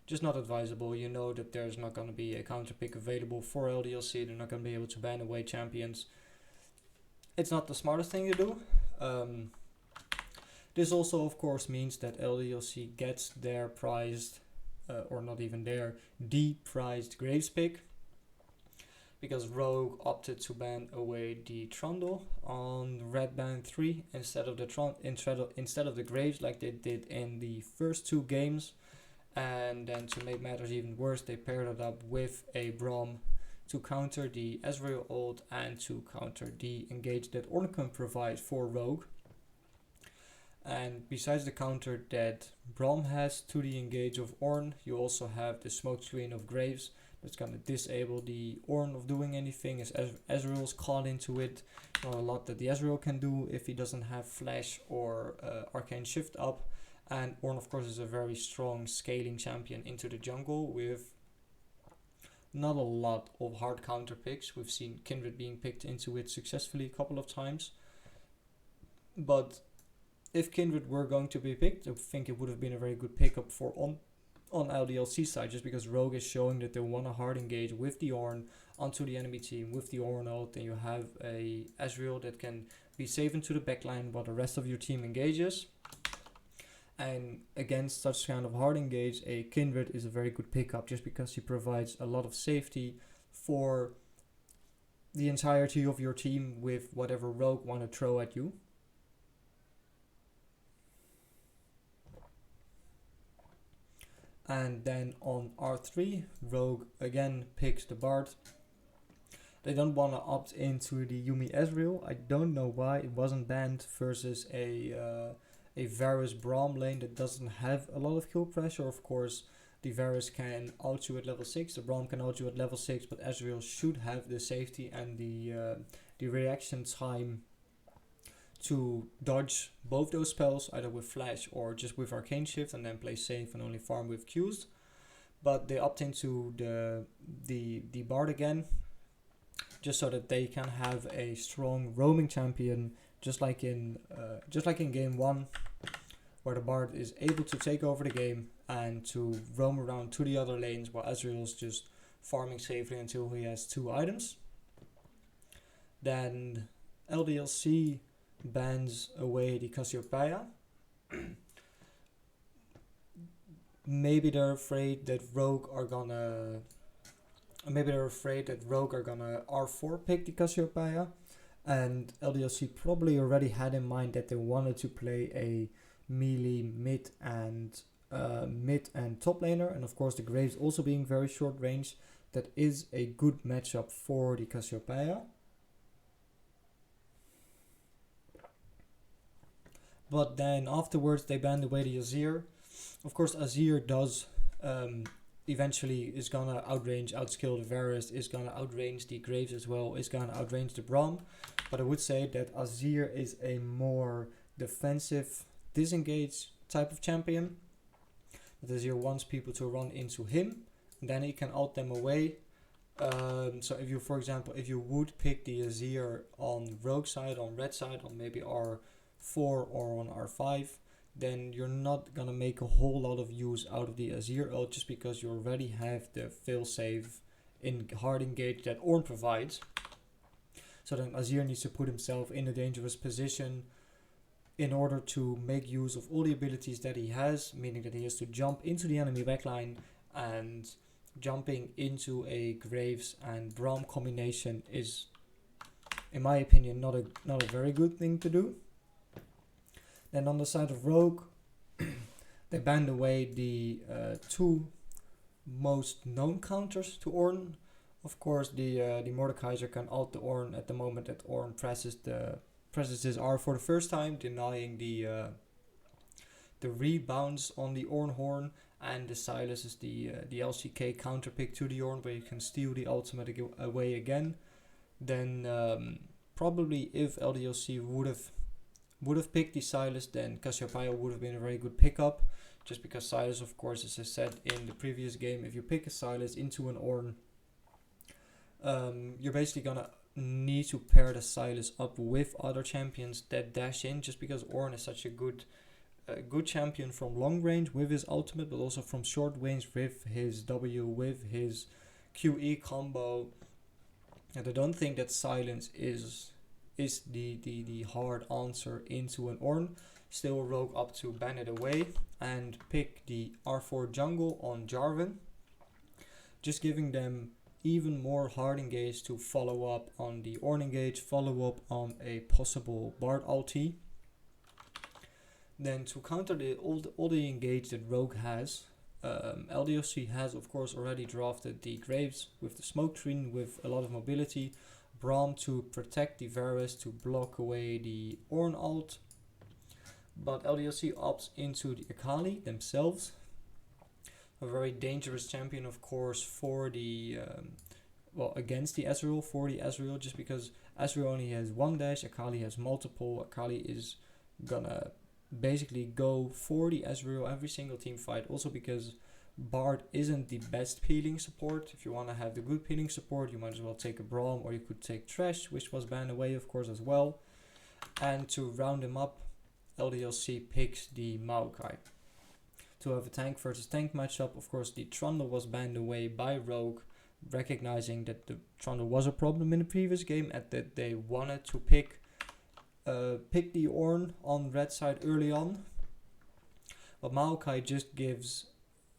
just not advisable. You know that there's not going to be a counter pick available for LDLC. They're not going to be able to ban away champions. It's not the smartest thing to do. This also, of course, means that LDLC gets their prized, or not even the prized Graves pick, because Rogue opted to ban away the Trundle on Red Band 3 instead of the Graves like they did in the first 2 games. And then to make matters even worse, they paired it up with a Braum to counter the Ezreal ult and to counter the engage that Ornn can provide for Rogue. And besides the counter that Braum has to the engage of Ornn, you also have the smoke screen of Graves that's going to disable the Ornn of doing anything, as Ezreal's caught into it. Not a lot that the Ezreal can do if he doesn't have Flash or Arcane Shift up. And Ornn, of course, is a very strong scaling champion into the jungle with not a lot of hard counter picks. We've seen Kindred being picked into it successfully a couple of times. But if Kindred were going to be picked, I think it would have been a very good pickup for on LDLC side, just because Rogue is showing that they want to hard engage with the Ornn onto the enemy team with the Ornn ult, and you have a Ezreal that can be safe into the backline while the rest of your team engages. And against such kind of hard engage, a Kindred is a very good pickup, just because he provides a lot of safety for the entirety of your team with whatever Rogue want to throw at you. And then on R3, Rogue again picks the Bard. They don't want to opt into the Yuumi Ezreal. I don't know why it wasn't banned versus a Varus Braum lane that doesn't have a lot of kill pressure. Of course, the Varus can ult you at level 6, the Braum can ult you at level 6, but Ezreal should have the safety and the reaction time to dodge both those spells, either with Flash or just with Arcane Shift, and then play safe and only farm with Qs. But they opt into the Bard again, just so that they can have a strong roaming champion, just like in game 1, where the Bard is able to take over the game and to roam around to the other lanes while Ezreal's just farming safely until he has 2 items. Then LDLC bans away the Cassiopeia. Maybe they're afraid that Rogue are gonna R4 pick the Cassiopeia, and LDLC probably already had in mind that they wanted to play a melee mid and top laner, and of course the Graves also being very short range, that is a good matchup for the Cassiopeia. But then afterwards they banned away the Azir. Of course Azir does eventually is gonna outskill the Varus, is gonna outrange the Graves as well, is gonna outrange the Braum. But I would say that Azir is a more defensive, disengage type of champion. That Azir wants people to run into him then he can ult them away. So if you, for example, if you would pick the Azir on rogue side, on red side, on maybe R4 or on R5, then you're not gonna make a whole lot of use out of the Azir ult just because you already have the failsafe in hard engage that Ornn provides. So then Azir needs to put himself in a dangerous position in order to make use of all the abilities that he has, meaning that he has to jump into the enemy backline, and jumping into a Graves and Braum combination is, in my opinion, not a very good thing to do. Then on the side of Rogue, they banned away the two most known counters to Ornn. Of course, the Mordekaiser can ult the Ornn at the moment that Ornn presses his R for the first time, denying the rebounds on the Ornn horn, and the Sylas is the LCK counter pick to the Ornn, where you can steal the ultimate away again. Then probably if LDLC would have picked the Sylas, then Cassiopeia would have been a very good pickup, just because Sylas, of course, as I said in the previous game, if you pick a Sylas into an Ornn, you're basically gonna need to pair the Sylas up with other champions that dash in, just because Ornn is such a good champion from long range with his ultimate, but also from short range with his W, with his QE combo. And I don't think that silence is the hard answer into an Ornn. Still, Rogue up to ban it away and pick the R4 jungle on Jarvan, just giving them even more hard engage to follow up on the Ornn engage, follow up on a possible Bard ulti. Then to counter all the engage that Rogue has, LDLC has of course already drafted the Graves with the smoke screen with a lot of mobility, Braum to protect the Varus to block away the Ornn ult, but LDLC opts into the Akali themselves, a very dangerous champion of course for the against the Ezreal, for the Ezreal, just because Ezreal only has one dash, Akali has multiple. Akali is gonna basically go for the Ezreal every single team fight, also because Bard isn't the best peeling support. If you want to have the good peeling support, you might as well take a Braum, or you could take Thresh, which was banned away of course as well. And to round him up, LDLC picks the Maokai to have a tank versus tank matchup. Of course, the Trundle was banned away by Rogue, recognizing that the Trundle was a problem in the previous game and that they wanted to pick the Ornn on red side early on. But Maokai just gives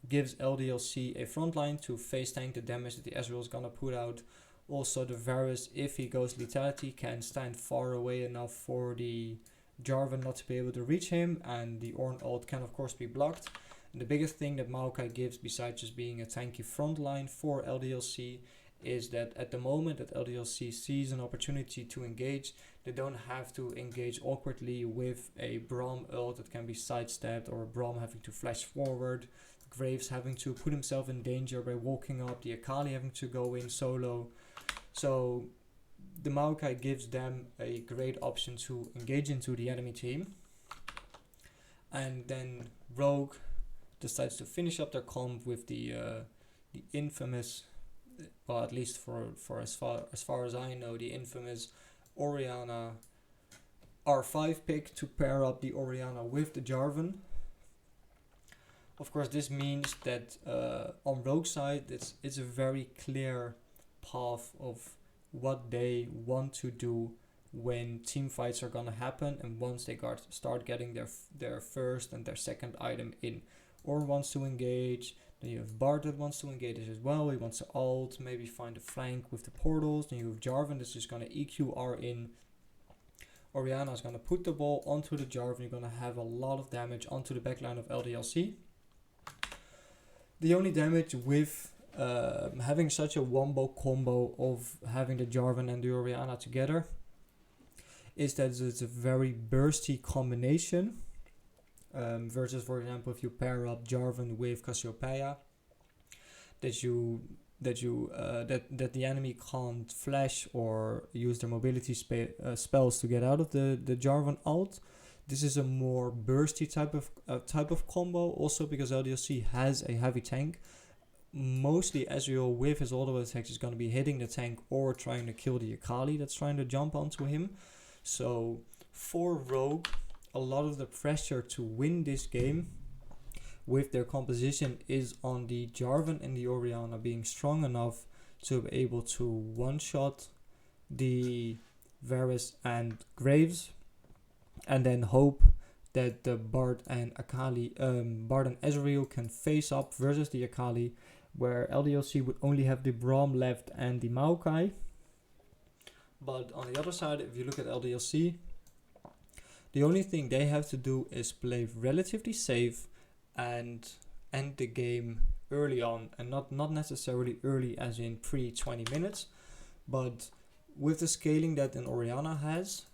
LDLC a frontline to face tank the damage that the Ezreal is gonna put out. Also the Varus, if he goes lethality, can stand far away enough for the Jarvan not to be able to reach him, and the Ornn ult can of course be blocked. And the biggest thing that Maokai gives, besides just being a tanky frontline for LDLC, is that at the moment that LDLC sees an opportunity to engage, they don't have to engage awkwardly with a Braum ult that can be sidestepped, or a Braum having to flash forward, Graves having to put himself in danger by walking up, the Akali having to go in solo. So the Maokai gives them a great option to engage into the enemy team. And then Rogue decides to finish up their comp with the infamous, well, at least for as far as I know, the infamous Orianna R5 pick to pair up the Orianna with the Jarvan. Of course, this means that on Rogue side, it's a very clear path of what they want to do when team fights are gonna happen, and once they start getting their first and their second item in. Ornn wants to engage, then you have Bard that wants to engage as well, he wants to ult, maybe find a flank with the portals, then you have Jarvan that's just gonna EQR in. Orianna is gonna put the ball onto the Jarvan, you're gonna have a lot of damage onto the backline of LDLC. The only damage with having such a wombo combo of having the Jarvan and the Orianna together is that it's a very bursty combination, versus, for example, if you pair up Jarvan with Cassiopeia, that the enemy can't flash or use their mobility spells to get out of the Jarvan ult. This is a more bursty type of combo, also because LDLC has a heavy tank. mostly Ezreal with his auto attack is going to be hitting the tank or trying to kill the Akali that's trying to jump onto him. So for Rogue, a lot of the pressure to win this game with their composition is on the Jarvan and the Orianna being strong enough to be able to one-shot the Varus and Graves, and then hope that the Bard and Ezreal can face up versus the Akali, where LDLC would only have the Braum left and the Maokai. But on the other side, if you look at LDLC, the only thing they have to do is play relatively safe and end the game early on, and not necessarily early as in pre-20 minutes, but with the scaling that an Orianna has,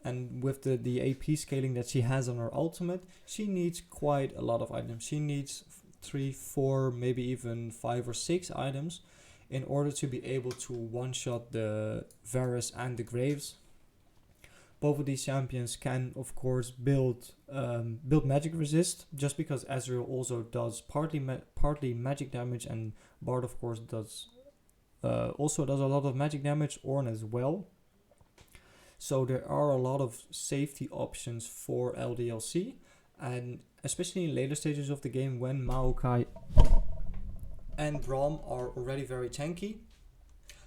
and with the AP scaling that she has on her ultimate, she needs quite a lot of items. She needs 3, 4, maybe even 5 or 6 items in order to be able to one-shot the Varus and the Graves. Both of these champions can, of course, build magic resist, just because Ezreal also does partly magic damage, and Bard, of course, also does a lot of magic damage, Ornn as well. So there are a lot of safety options for LDLC, and especially in later stages of the game when Maokai and Braum are already very tanky,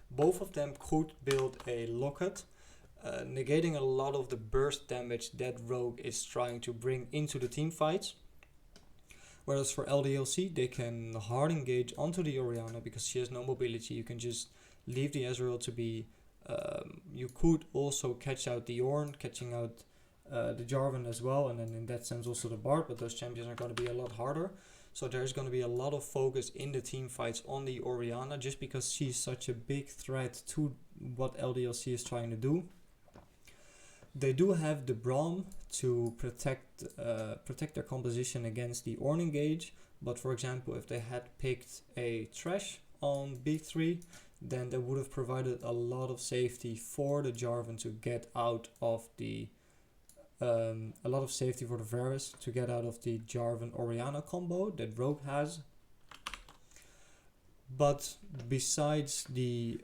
both of them could build a Locket, negating a lot of the burst damage that Rogue is trying to bring into the team fights. Whereas for LDLC, they can hard engage onto the Orianna because she has no mobility. You can just leave the Ezreal to be... you could also catch out the Ornn, catching out the Jarvan as well, and then in that sense also the Bard, but those champions are going to be a lot harder. So there's going to be a lot of focus in the team fights on the Orianna, just because she's such a big threat to what LDLC is trying to do. They do have the Braum to protect their composition against the Ornn engage, but for example, if they had picked a Thresh on B3, then they would have provided a lot of safety for the Jarvan to get out of the a lot of safety for the Varus to get out of the Jarvan Orianna combo that Rogue has. But besides the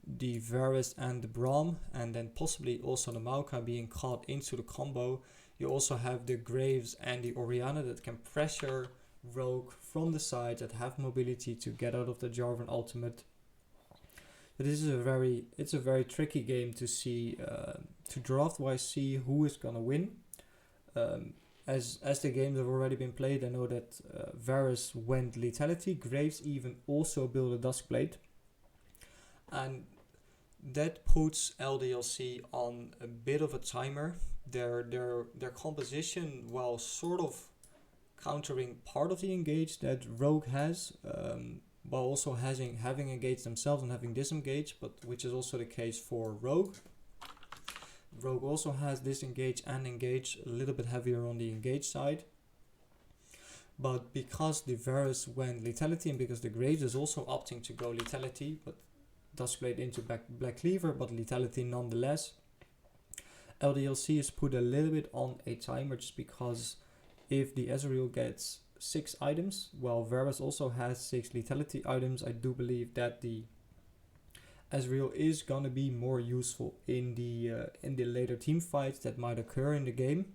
Varus and the Braum, and then possibly also the Maokai being caught into the combo, you also have the Graves and the Orianna that can pressure Rogue from the side, that have mobility to get out of the Jarvan ultimate. But this is a very tricky game to see, to draft wise see who is gonna win. As the games have already been played, I know that Varus went Lethality, Graves even also built a Duskblade, and that puts LDLC on a bit of a timer. Their composition, while sort of countering part of the engage that Rogue has, while also having engaged themselves and having disengaged, but which is also the case for Rogue. Rogue also has disengage and engage, a little bit heavier on the engage side. But because the Varus went Lethality and because the Graves is also opting to go Lethality, but Duskblade into Black Cleaver, but Lethality nonetheless, LDLC is put a little bit on a timer, just because if the Ezreal gets 6 items, while Varus also has 6 Lethality items, I do believe that the Ezreal is gonna be more useful in the later team fights that might occur in the game.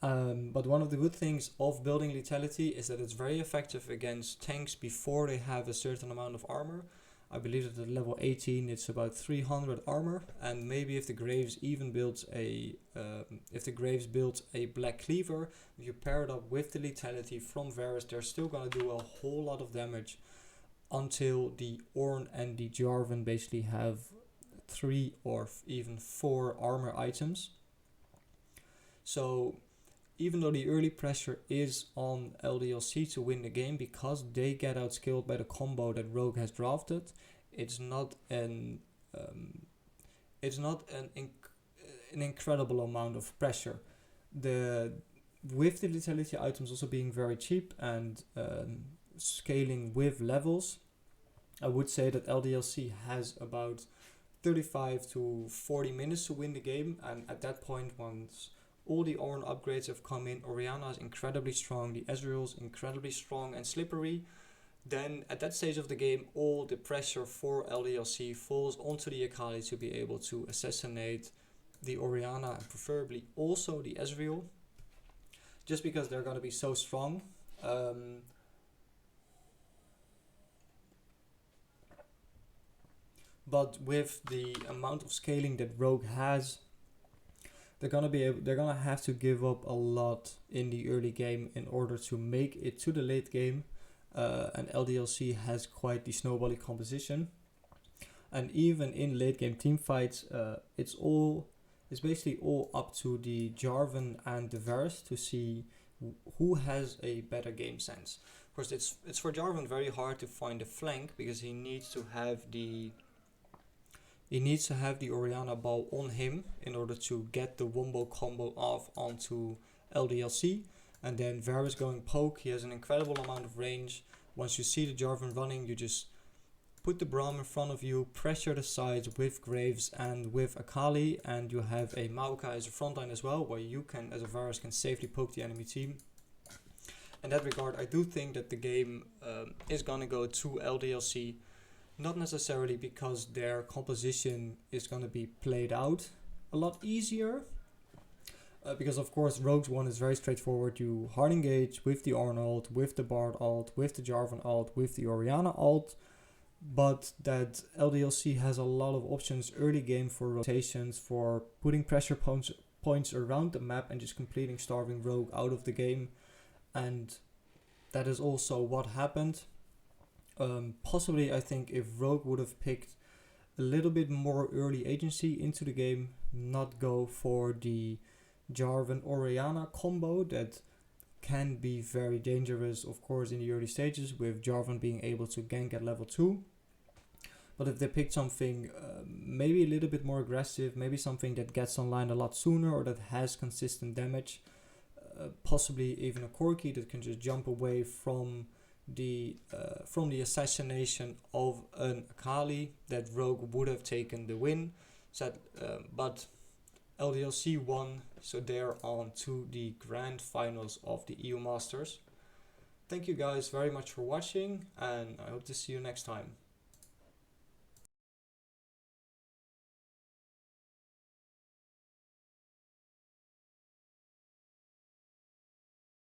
But one of the good things of building Lethality is that it's very effective against tanks before they have a certain amount of armor. I believe that at level 18 it's about 300 armor, and maybe if the Graves even builds a Black Cleaver, if you pair it up with the Lethality from Varus, they're still gonna do a whole lot of damage until the Ornn and the Jarvan basically have 3 or even 4 armor items. So even though the early pressure is on LDLC to win the game because they get outskilled by the combo that Rogue has drafted, it's not an incredible amount of pressure. With the Lethality items also being very cheap and scaling with levels, I would say that LDLC has about 35 to 40 minutes to win the game, and at that point, once all the Ornn upgrades have come in, Orianna is incredibly strong, the Ezreal is incredibly strong and slippery, then at that stage of the game all the pressure for LDLC falls onto the Akali to be able to assassinate the Orianna and preferably also the Ezreal, just because they're going to be so strong. But with the amount of scaling that Rogue has, they're gonna have to give up a lot in the early game in order to make it to the late game. And LDLC has quite the snowbally composition. And even in late game team fights, it's basically all up to the Jarvan and the Varus to see who has a better game sense. Of course, it's for Jarvan very hard to find a flank because he needs to have the Orianna ball on him in order to get the wombo combo off onto LDLC. And then Varus going poke, he has an incredible amount of range. Once you see the Jarvan running, you just put the Braum in front of you, pressure the sides with Graves and with Akali, and you have a Maokai as a frontline as well, where you can, as a Varus, can safely poke the enemy team. In that regard, I do think that the game is gonna go to LDLC. Not necessarily because their composition is going to be played out a lot easier. Because of course Rogue's one is very straightforward. You hard engage with the Ornn ult, with the Bard ult, with the Jarvan ult, with the Orianna ult. But that LDLC has a lot of options early game for rotations, for putting pressure points around the map and just completing starving Rogue out of the game. And that is also what happened. Possibly, I think if Rogue would have picked a little bit more early agency into the game, not go for the Jarvan Orianna combo that can be very dangerous, of course, in the early stages, with Jarvan being able to gank at level 2. But if they picked something maybe a little bit more aggressive, maybe something that gets online a lot sooner or that has consistent damage, possibly even a Corki that can just jump away from the assassination of an Akali, that Rogue would have taken the win. But LDLC won, so they're on to the grand finals of the EU Masters. Thank you guys very much for watching, and I hope to see you next time.